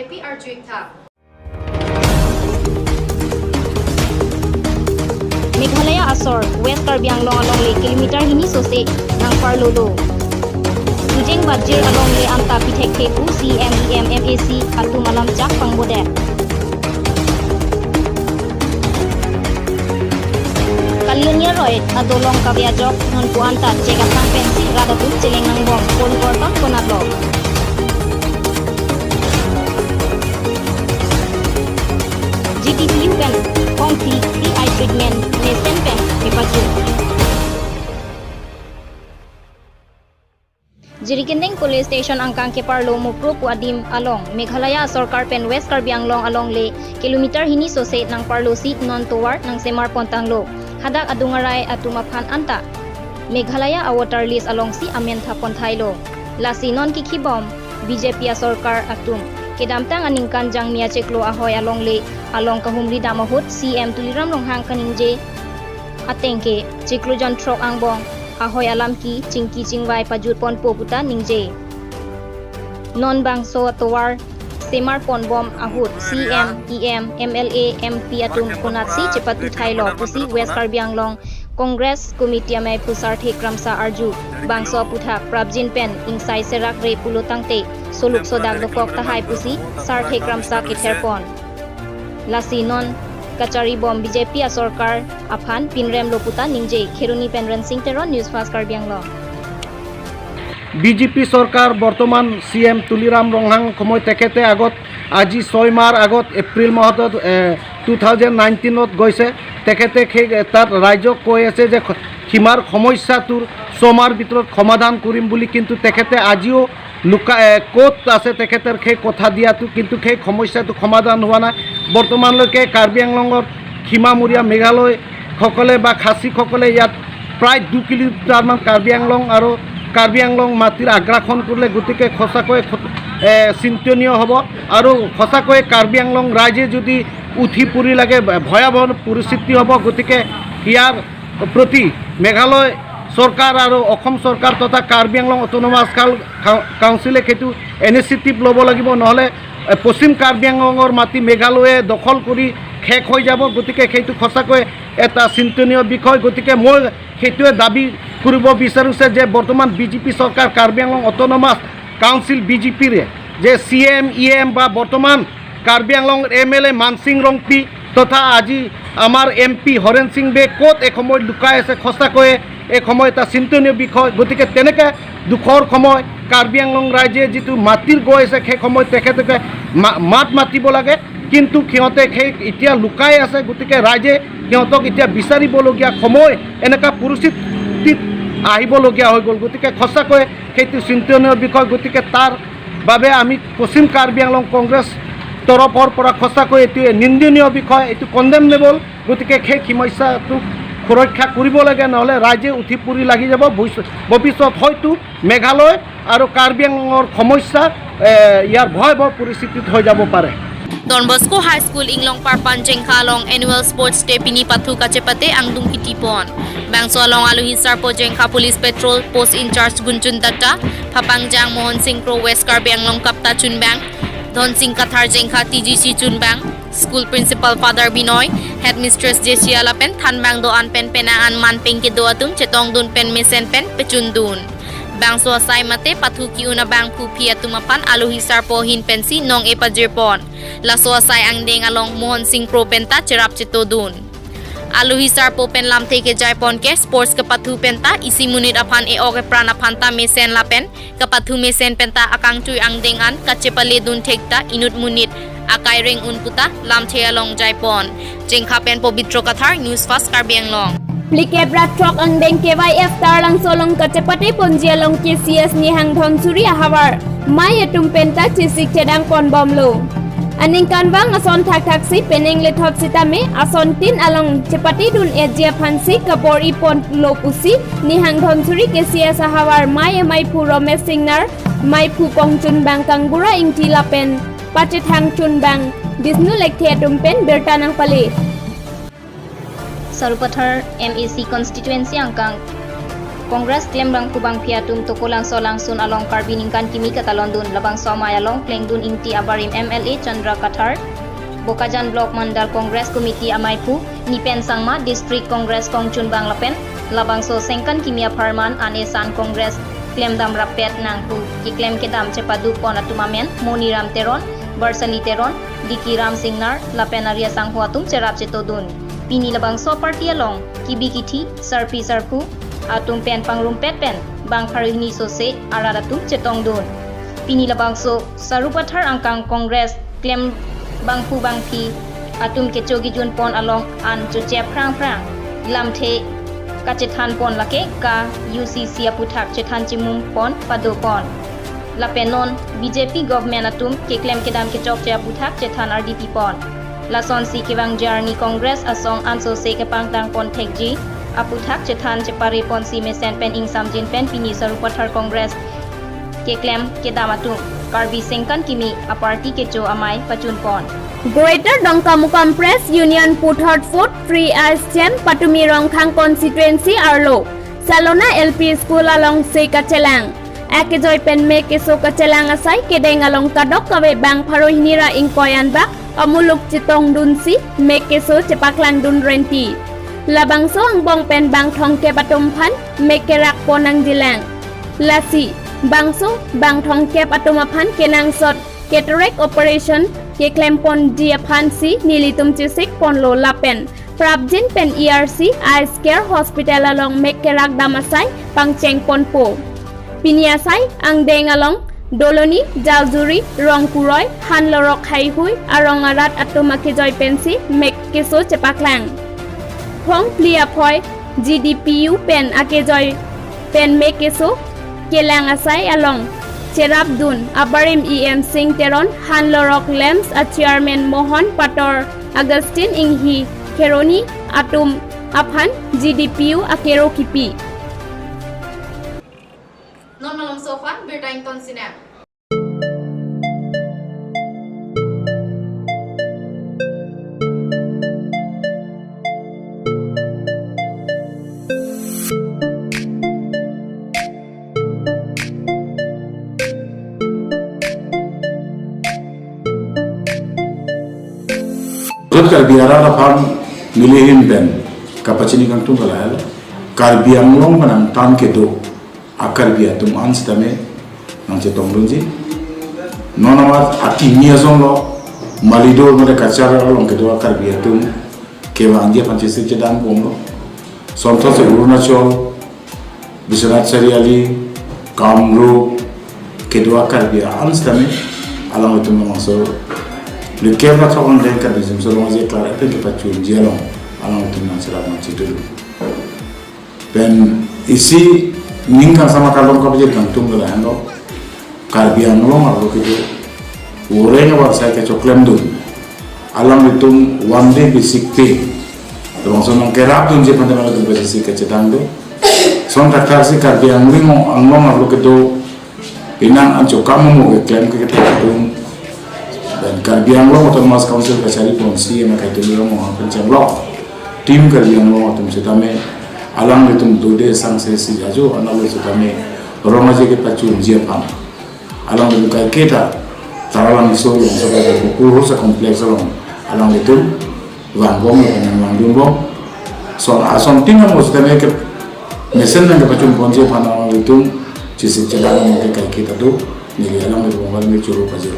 Kepi Arjuikta. Meghalaya Asor, West Karbi Anglong along le kilometer hini sose nang Parlolo. Ujeng Bajir along le anta pitek keku CMEM MAC atu malam cak pangbode. Kaliannya Roy adolong kabiajok non puanta cegah kang pensi rada tu celeng nang bom pon korban konablo. GTPU pen kongsi PI treatment nesen pen epaju. Jirikindeng police station angkang ke Parlo Mupro Puadim along Meghalaya Sarkar pen West Karbi Anglong along le kilometer hini sose nang Parlo seat non toward nang Semar Pontanglo. Hadak adungaray at tumaphan anta. Meghalaya a water list along si amen thapon thailo. Lasi non kikibom BJP a Sarkar atum. Kedamtang aning kanjang mia ceklo ahoy along le along kahumri damahut CM Tuliram Ronghang kaningje atengke ceklo jon trok angbong ahoy alam ki cingki cingwai pajut pon poputa ningje non bang so towar semar pon bom ahut CM EM MLA MP atum kunatsi cepatu thailo pusi West Karbi Anglong Congress Committee amai pusar thekramsa arju bangso puthak prabjin pen ingsai serak re pulotangte soluk sodak lokok tahai pusi sar thekramsa kitherpon lasi non kachari bom BJP a Sarkar aphan pinrem loputa ningje kheruni penran sing teron news fast Karbi Anglong BJP সরকার বর্তমান CM তুলিরাম রংহাং সময় তেখেতে আগত আজি 6 মাহ আগত April মাহত 2019ত গৈছে তেখেতে তাত ৰাজ্যক কৈ আছে যে সীমাৰ সমস্যাটোৰ 6 মাহৰ ভিতৰত সমাধান কৰিম বুলি কিন্তু তেখেতে আজিও ক'ত আছে তেখেতৰ সেই কথা দিয়াটো কিন্তু সেই সমস্যাটো সমাধান হোৱা নাই বৰ্তমানলৈকে কাৰ্বি আংলঙৰ সীমামূৰীয়া মেঘালয় সকলে বা খাচীসকলে ইয়াত প্ৰায় 2 কিলোমিটাৰমান কাৰ্বি আংলং আৰু কাৰ্বি আংলং মাটিৰ আগ্ৰাসন কৰিলে গতিকে সঁচাকৈ চিন্তনীয় হ'ব আৰু সঁচাকৈ কাৰ্বি আংলং ৰাইজে যদি উঠি পৰি লাগে ভয়াৱহ পৰিস্থিতি হ'ব গতিকে ইয়াৰ প্ৰতি মেঘালয় চৰকাৰ আৰু অসম চৰকাৰ তথা কাৰ্বি আংলং অট'নমাছ কাউন্সিলে সেইটো ইনিচিয়েটিভ ল'ব লাগিব নহ'লে পশ্চিম কাৰ্বি আংলঙৰ মাটি মেঘালয়ে দখল কৰি শেষ হৈ যাব গতিকে সেইটো সঁচাকৈ এটা চিন্তনীয় বিষয় গতিকে মই সেইটোৱে দাবী কৰিব বিচাৰিছে যে বৰ্তমান বিজেপি চৰকাৰ কাৰ্বি আংলং অট'নমাছ কাউন্সিল বিজেপিৰে যে CM EM বা বৰ্তমান কাৰ্বি আংলং MLA মানসিং ৰংপি তথা আজি আমাৰ MP হৰেণ সিং বে ক'ত এসময়ত লুকাই আছে সঁচাকৈ এক সময় এটা চিন্তনীয় বিষয় গতিকে তেনেকৈ দুখৰ সময় কাৰ্বি আংলং ৰাইজে যিটো মাটিৰ গৈ আছে সেই সময়ত তেখেতকে মাত মাতিব লাগে কিন্তু সিহঁতে সেই এতিয়া লুকাই আছে গতিকে ৰাইজে সিহঁতক এতিয়া বিচাৰিবলগীয়া সময় এনেকুৱা পৰিস্থিতিত আহিবলগীয়া হৈ গ'ল গতিকে সঁচাকৈ সেইটো চিন্তনীয় বিষয় গতিকে তাৰ বাবে আমি পশ্চিম কাৰ্বি আংলং কংগ্ৰেছ তৰফৰ পৰা সঁচাকৈ এইটো নিন্দনীয় বিষয় এইটো কণ্ডেমনেবল গতিকে সেই সমস্যাটো সুৰক্ষা কৰিব লাগে নহ'লে ৰাইজে উঠি পৰি লাগি যাব ভৱিষ্যত হয়তো মেঘালয় আৰু কাৰ্বি আংলঙৰ সমস্যা ইয়াৰ ভয়াৱহ পৰিস্থিতিত হৈ যাব পাৰে Don Bosco High School Inglong Parpan Jengka along annual sports day pini pathu kacepate angdung kitipon. Bangso along aluhi sarpo Jengka Police Patrol Post in Charge Gunjun Data, Papangjang Mohon Singh Pro West Karbi Anglong Kapta Chunbang, Don Singh Kathar Jengka TGC Chunbang, School Principal Father Binoy, Headmistress Jessia Lapen, Thanbang Doan Pen Penaan Man Pengki Doatum, Chetong Dun Pen Mesen Pen Pechundun. Bangso asay mate pathuki una bang pupia tumapan aluhi sarpo hin pensi nong epajirpon. Laso asay ang ding along Mohon Singh Pro Penta cerap cetodun. Aluhi sarpo pen lam teke jaipon ke sports ke pathu penta isi munit apan e oke prana panta mesen lapen ke pathu mesen penta akang cuy ang ding an kacepale dun tekta inut munit akai ring unputa lam te along jaipon. Jengka pen pobitro kathar news fast Karbi Anglong. Plikebra trok ang deng KYF tarlang solong kacepate ponjia long KCS ni hang thon suri ahawar mai penta cisik cedang pon bomlo aning kanbang ason thak si peneng le thot sitame ason tin along cepati dun ejia phansi kapor ipon lo pusi ni hang thon suri KCS ahawar mai puro mesingnar mai pu pongchun bang kangbura ingti lapen pachet hang chun bang disnu lekhe pen bertanang pali Sarupathar MAC constituency angkang Kongres klaim bang kubang piatum toko langsung along karbiningkan kimi kata London labang somay along klengdun inti abarim MLA Chandra Kathar Bokajan Block Mandal Kongres Committee Amaipu Nipen Sangma District Kongres Kongchun Bang Lapen labang so sengkan kimia Parman Anesan Kongres klaim dam rapet nangku ki klaim kedam cepadu pon atumamen Moniram Teron Barsali Teron Diki Ram Singnar Lapen Arya Sanghuatum cerap cetodun Pini labang so party along kibikiti sarpi sarpu atum pen pangrumpet pen bang parini sose aradatum cetong don pini labang so sarupathar angkang kongres klem bangpu bangpi atum kecogi jun pon along an chuche prang lamthe kacethan pon lake ka UCC aputhak cethan chimum pon pado pon lapenon BJP government atum ke klem kedam kechok che aputhak cethan RDP pon lason si kewang jarni kongres asong anso se kepangtang pon thekji aputhak cethan cepare ponsi mesen pen ing samjin pen pini sarupathar kongres ke klem ke damatu karbi sengkan kimi a party ke jo amai pachun pon Greater Dongkamukam Press Union put hot foot 3 as Chem Patumi Rongkhang constituency Arlo Salona LP School along Se Kachelang Ake joy pen me ke so Kachelang asai ke deng along kadok kawe bang parohinira ing koyan bak amuluk citong dunsi me ke so cepaklang dun renti labang so ang bong pen bang thong ke patum phan me ke rak ponang dilang lasi bang so bang thong ke patum phan ke nang sot cataract operation ke klempon dia phan si nilitum chisik pon lo lapen prabjin pen ERC eye care hospital along me ke rak damasai pangcheng pon po piniasai ang deng along doloni jaljuri rongkuroi hanlorok haihui arong arat atumake joy pensi me ke so cepaklang Phong plia poi GDPU pen ake joy pen me keso kelang asai along cerap dun abarim EM Singh Teron Hanlorok Lems a chairman Mohon Pator Agustin inghi Keroni atum aphan GDPU akero kipi Non malam sofa bertain konsina Karbiara lapang milihin ben kapacini kang tung kalal karbiang long manang tan ke do akar bia tum ans tame nang cetong lunji nonawat akimia zong lo malido mare kacara long ke do akar bia tum ke wangia panchisi cedang bom lo sonto se Arunachal Biswanath Seriali Kamrup ke do akar bia ans tame alang itu mangso le kebra thong den ka bizim so long je klar ate ke pachun jelong along tunan sera ma chitul ben isi ningkan sama kalong ka bije kantung la hando karbian long aro ke je oreng war sa ke choklem dun alam itum wande bisik pe long so nang kerap dun je pandang la bije si ke chetang do son takar si karbian limo anglong aro ke do inang ancho kamu mo ke klem ke dun dan karbiang lo otomas council kacari ponsi yang kayak itu lo mau penceng lo tim karbiang lo otom setame alang betum dode sang sesi ajo analo setame orang aja kita cun jiapam alang betum kayak kita taralang iso yang sebagai buku rusa kompleks lo alang betum wanggong dengan wangdung lo son tim yang mau setame ke mesen yang kita cun ponsi alang betum cisi celang mau kayak kita tuh jadi alang betum wangal ni curu pajero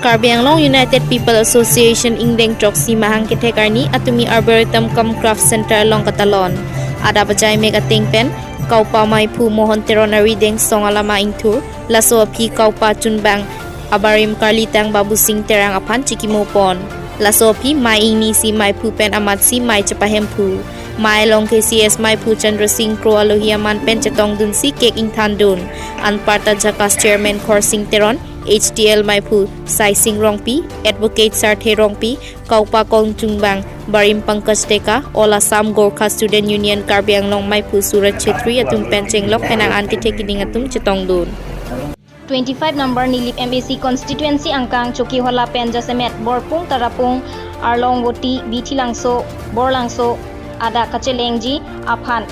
Karbi Anglong United People Association Ingdeng Troksi Mahang Ketekarni Atumi Arboretum Cum Craft Center along Katalon Ada Bajai Mega Tingpen Kaupa Maipu Mohon Teronari Deng Songalama Ingtur Laso Api Kaupa Chunbang Abarim Karlitang Babu Sing Terang Apan Chikimopon Laso Api Mai Ini Si Maipu Pen Amat Si Mai Cepahempu Mai Long KCS Maipu Chandra Singh Kro Alohiaman Pen Cetong Dun Si Kek Ing Thandun Anparta Jakas Chairman Khor Singh Teron HTL Maipu Sai Singh Rongpi Advocate Sarthe Rongpi Kaupa Kong Chungbang Barim Pankaj Teka All Assam Gorkha Student Union Karbi Anglong Maipu Surat Chetri Atum Pencheng Lok Penang Anti Tekining Atum Chetong Dun 25 number nilip MAC constituency angkang Chokihola pen Jasemet Borpung Tarapung Arlong Woti Bitilangso Borlangso ada Kachelengji Aphan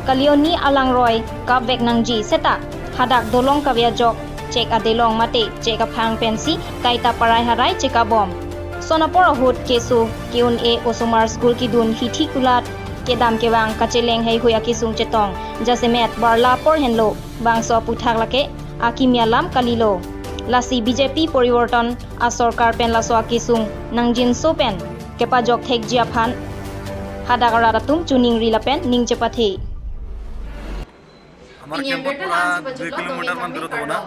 Kalioni Alangroy Kabek Nangji Seta Hadak Dolong Kavyajok Cek Adelong Mate Cek Aphang Pensi Kaita Parai Harai Cekabom Sonapora Hut Kesu Kiun E Osomar School Kidun Hitikulat Kedam Kewang Kacheleng Hei Huya Kisung Cetong Jasemet Barla Por Henlo Bangso Puthak Lake Akimialam Kalilo Lasi BJP Poriworton Asorkar Pen Laswa Kisung Nangjin Sopen Kepajok Thek Jiaphan Hadak Aradatum Chuning Rilapen Ning Chepathe हमारे camp पूरा 2 kilometre में दूर होना